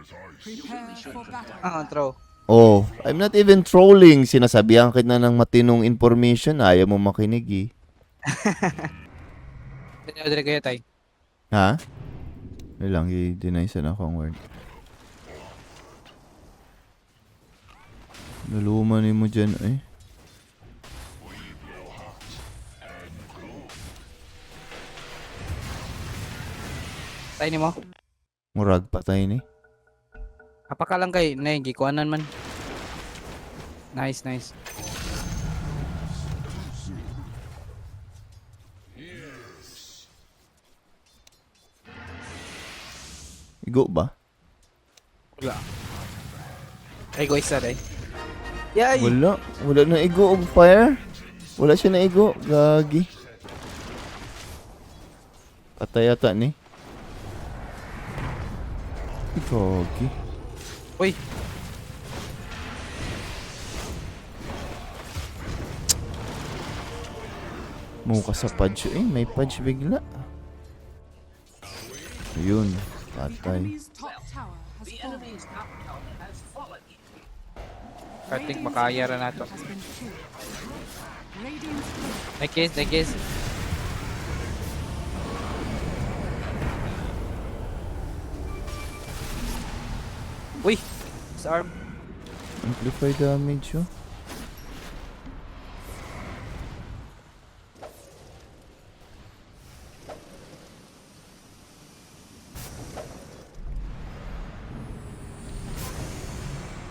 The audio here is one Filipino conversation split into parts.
Prepare for battle. Throw. Oh, I'm not even trolling. Sinasabihan kita ng matinong information. Ayaw mo makinig eh. Dinadre kayo, tay. Ha? Wala lang, i-deny sana akong word. Naluman mo dyan eh. Tay ni mo. Murag patay ni. Apaka lang kay, nay, gikuanan man. Nice, nice. Igo ba? Wala. Ay, go isa, tay. Yay! Wala. Wala na igo og fire. Wala siya na igo. Gagi. Patay ata ni. Gagi. Uy! Mukha sa pudge. Eh, may pudge bigla. Ayun. Patay. Enemy's top tower has fallen. Kartik, makaya ra nato. Has been killed. Radiant's turret Nakis, nakis. Uy! Sa arm. Amplify damage oh.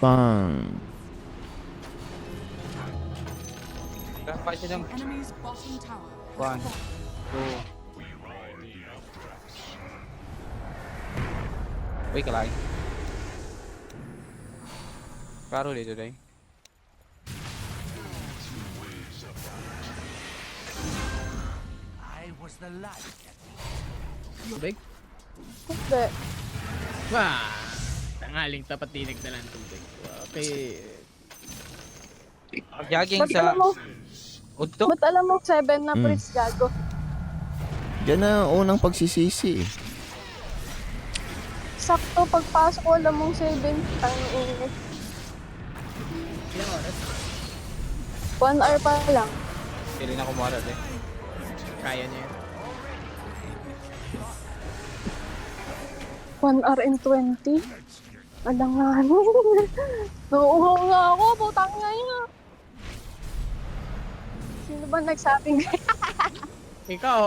Bang. Kapa siya ng enemy's bottom tower has One. fallen. 2. Uy, kalay. Karo dito, day. Tubig? Hindi. Wah! Tangaling tapat dinig na lang tubig. Okay. Jogging Ba't sa alam mo, Udto. ba't alam mo 7 na Mm. priest gago? Diyan na unang pagsisisi eh. Sakto pagpasok ko alam mong 7. Ang init. Ilang oras? 1 hour pa lang. Pili na kumara, day. Kaya niya yan. 1 hour and 20. Alangan. Nauuhaw nga ako. Putang nga yun. Sino ba nagsabing Ikaw!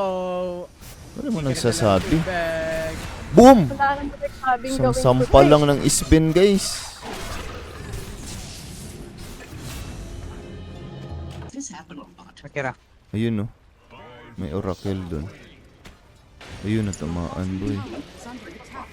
Wala mo nagsasabi. Bag. Boom! wala nang nagsabing Isang gawin ko? sampal lang ng spin guys. Makira. Ayun oh. May oracle dun. Ayun, natamaan boy. Is under attack.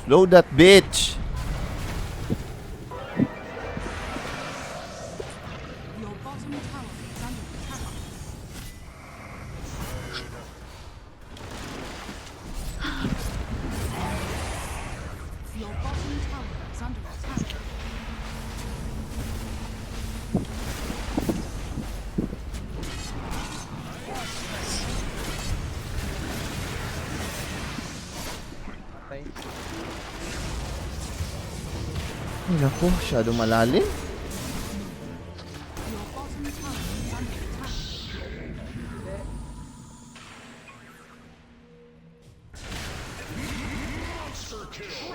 Slow that bitch! Your bottom tower is under attack. Your bottom tower is under attack. Patay. Ay naku, masyadong malalim. Your bottom tower is under attack.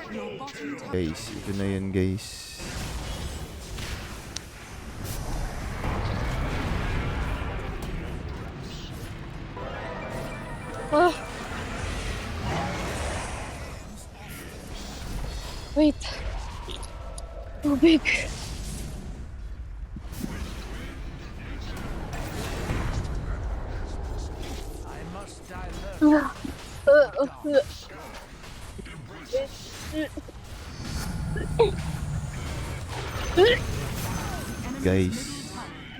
Your bottom tower Guys, ito na yun guys. Ah. Wait. Tubig. Ah. Guys,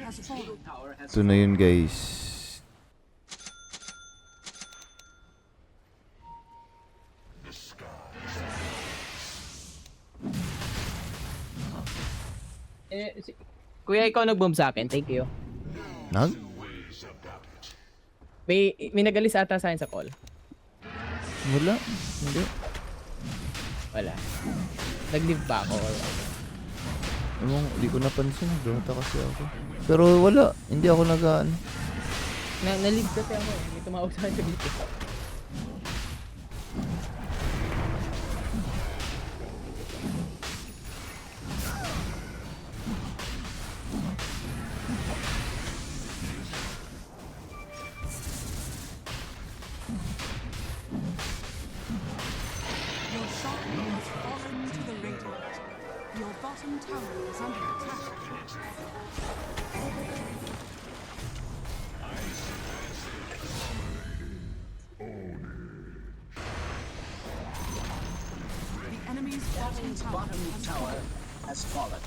has fallen. ito na yun guys. Kuya, ikaw nag-bomb sa akin. Thank you. Nag? May nagalis ata sa akin sa call. Wala. Hindi. Wala. Nag-leave ba ako? Or ano? Hindi ko napansin. Dota kasi ako. Pero wala. Hindi ako nagaan. Na-leave kasi ako. May tumawag sa akin dito. Your shot has fallen to the Radiant. Your bottom tower is under attack. The enemy's bottom tower has fallen.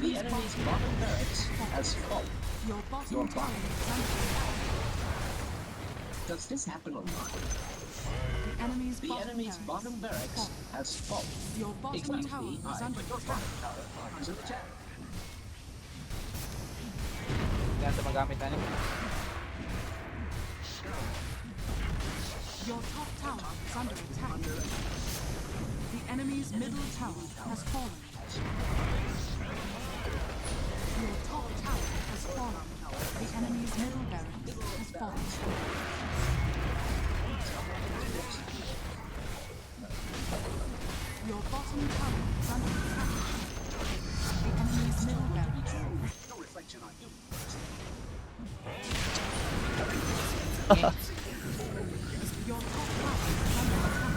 The enemy's bottom barracks has fallen. Your bottom tower is under attack. Does this happen or not? The enemy's The enemy's bottom barracks has fallen. Your bottom tower is under attack. Is an attack. Hindi natin magamit ano. Your top tower is under attack. The enemy's middle tower has fallen. Your top tower has fallen. The enemy's middle barracks has fallen. Your bottom tower is under attack. The enemy's middle barracks. No reflection on you. Your top tower is under attack.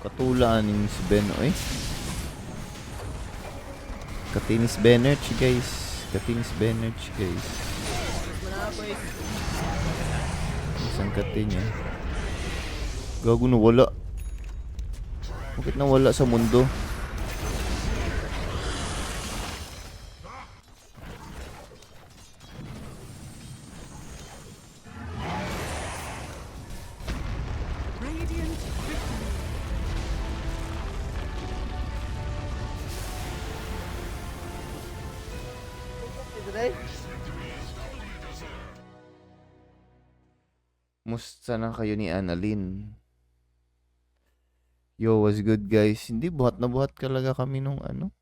Katulaan yung si Ben, oy. Katinis Benerch, guys. Katinis Benerch, guys. Isang katin niya. Gago na wala. Bakit nawala sa mundo? Radiant victory. Musta na kayo ni Annalyn? Yo, was good guys. Hindi, buhat na buhat talaga kami nung ano.